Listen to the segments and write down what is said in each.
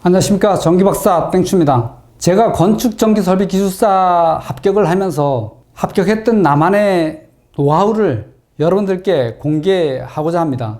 안녕하십니까. 전기박사 땡추입니다. 제가 건축전기설비기술사 합격을 하면서 합격했던 나만의 노하우를 여러분들께 공개하고자 합니다.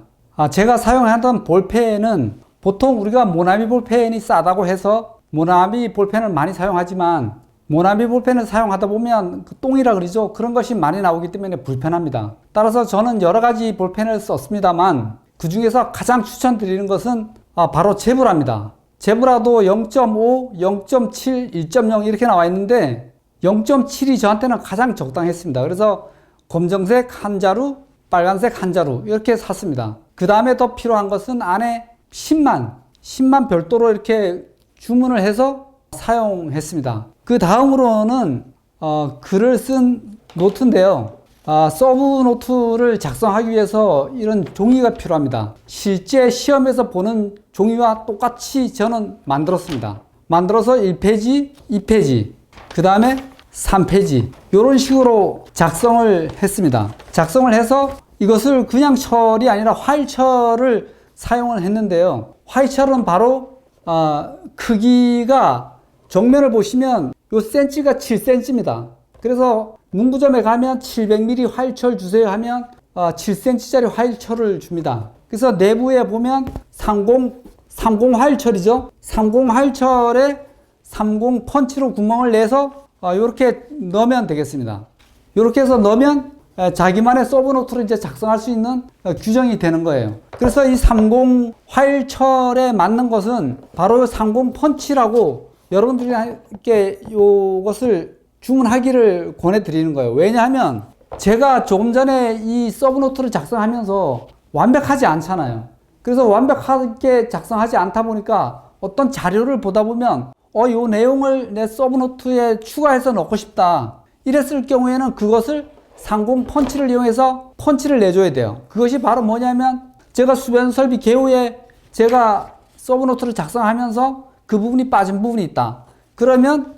제가 사용하던 볼펜은 보통 우리가 모나미 볼펜이 싸다고 해서 모나미 볼펜을 많이 사용하지만 모나미 볼펜을 사용하다 보면 그 똥이라 그러죠. 그런 것이 많이 나오기 때문에 불편합니다. 따라서 저는 여러 가지 볼펜을 썼습니다만 그 중에서 가장 추천드리는 것은 바로 제브라입니다. 제브라도 0.5, 0.7, 1.0 이렇게 나와 있는데 0.7이 저한테는 가장 적당했습니다. 그래서 검정색 한 자루, 빨간색 한 자루 이렇게 샀습니다. 그 다음에 더 필요한 것은 안에 10만 별도로 이렇게 주문을 해서 사용했습니다. 그 다음으로는 글을 쓴 노트인데요. 서브 노트를 작성하기 위해서 이런 종이가 필요합니다. 실제 시험에서 보는 종이와 똑같이 저는 만들었습니다. 만들어서 1페이지, 2페이지, 그 다음에 3페이지 이런 식으로 작성을 했습니다. 작성을 해서 이것을 그냥 철이 아니라 화일철을 사용을 했는데요. 화일철은 바로 크기가 정면을 보시면 요 센치가 7cm입니다. 그래서 문구점에 가면 700mm 화일철 주세요 하면 7cm짜리 화일철을 줍니다. 그래서 내부에 보면 30 화일철이죠. 30 화일철에 30 펀치로 구멍을 내서 이렇게 넣으면 되겠습니다. 이렇게 해서 넣으면 자기만의 서브노트를 이제 작성할 수 있는 규정이 되는 거예요. 그래서 이 30 화일철에 맞는 것은 바로 30 펀치라고 여러분들께 이것을 주문하기를 권해드리는 거예요. 왜냐하면 제가 조금 전에 이 서브노트를 작성하면서 완벽하지 않잖아요. 그래서 완벽하게 작성하지 않다 보니까 어떤 자료를 보다 보면 이 내용을 내 서브노트에 추가해서 넣고 싶다. 이랬을 경우에는 그것을 30 펀치를 이용해서 펀치를 내줘야 돼요. 그것이 바로 뭐냐면 제가 수변 설비 개요에 제가 서브노트를 작성하면서 그 부분이 빠진 부분이 있다. 그러면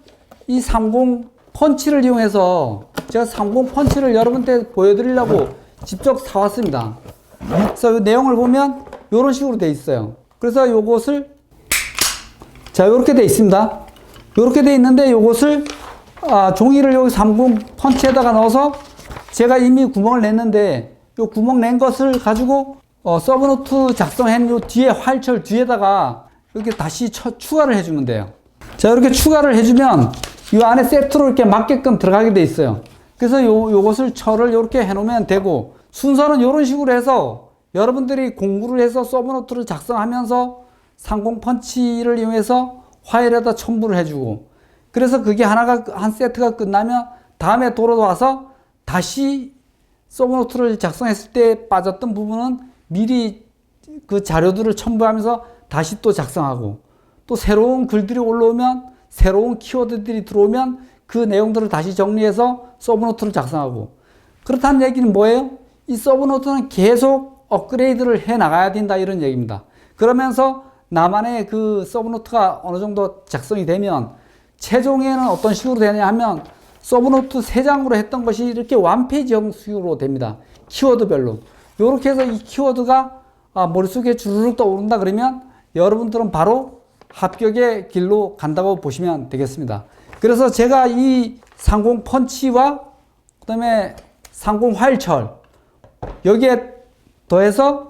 이 30 펀치를 이용해서 제가 30 펀치를 여러분께 보여드리려고 직접 사왔습니다. 그래서 이 내용을 보면 이런 식으로 돼 있어요. 그래서 요것을 이렇게 돼 있습니다. 이렇게 돼 있는데 요것을 종이를 여기 30 펀치에다가 넣어서 제가 이미 구멍을 냈는데 요 구멍 낸 것을 가지고 서브노트 작성한 요 뒤에 화일철 뒤에다가 이렇게 다시 추가를 해주면 돼요. 자, 이렇게 추가를 해주면 이 안에 세트로 이렇게 맞게끔 들어가게 돼 있어요. 그래서 요것을 철을 이렇게 해놓으면 되고, 순서는 이런 식으로 해서 여러분들이 공부를 해서 서브노트를 작성하면서 30 펀치를 이용해서 화일에다 첨부를 해주고, 그래서 그게 한 세트가 끝나면 다음에 돌아와서 다시 서브노트를 작성했을 때 빠졌던 부분은 미리 그 자료들을 첨부하면서 다시 또 작성하고, 또 새로운 글들이 올라오면 새로운 키워드들이 들어오면 그 내용들을 다시 정리해서 서브노트를 작성하고. 그렇다는 얘기는 뭐예요? 이 서브노트는 계속 업그레이드를 해 나가야 된다 이런 얘기입니다. 그러면서 나만의 그 서브노트가 어느 정도 작성이 되면 최종에는 어떤 식으로 되냐 하면 서브노트 3장으로 했던 것이 이렇게 원페이지 형식으로 됩니다. 키워드별로. 이렇게 해서 이 키워드가 머릿속에 주르륵 떠오른다 그러면 여러분들은 바로 합격의 길로 간다고 보시면 되겠습니다. 그래서 제가 이 30 펀치와 그 다음에 30 화일철 여기에 더해서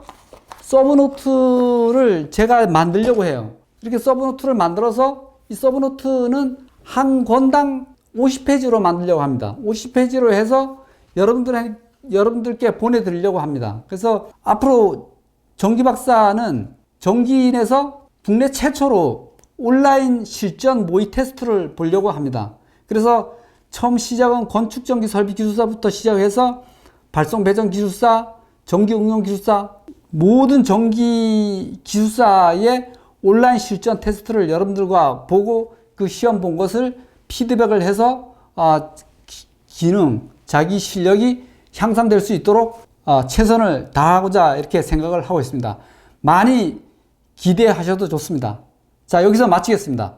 서브노트를 제가 만들려고 해요. 이렇게 서브노트를 만들어서 이 서브노트는 한 권당 50페이지로 만들려고 합니다. 50페이지로 해서 여러분들께 보내드리려고 합니다. 그래서 앞으로 전기박사는 전기인에서 국내 최초로 온라인 실전 모의 테스트를 보려고 합니다. 그래서 처음 시작은 건축전기설비기술사부터 시작해서 발송배전기술사, 전기응용기술사 모든 전기기술사의 온라인 실전 테스트를 여러분들과 보고 그 시험 본 것을 피드백을 해서 기능, 자기 실력이 향상될 수 있도록 최선을 다하고자 이렇게 생각을 하고 있습니다. 많이 기대하셔도 좋습니다. 자, 여기서 마치겠습니다.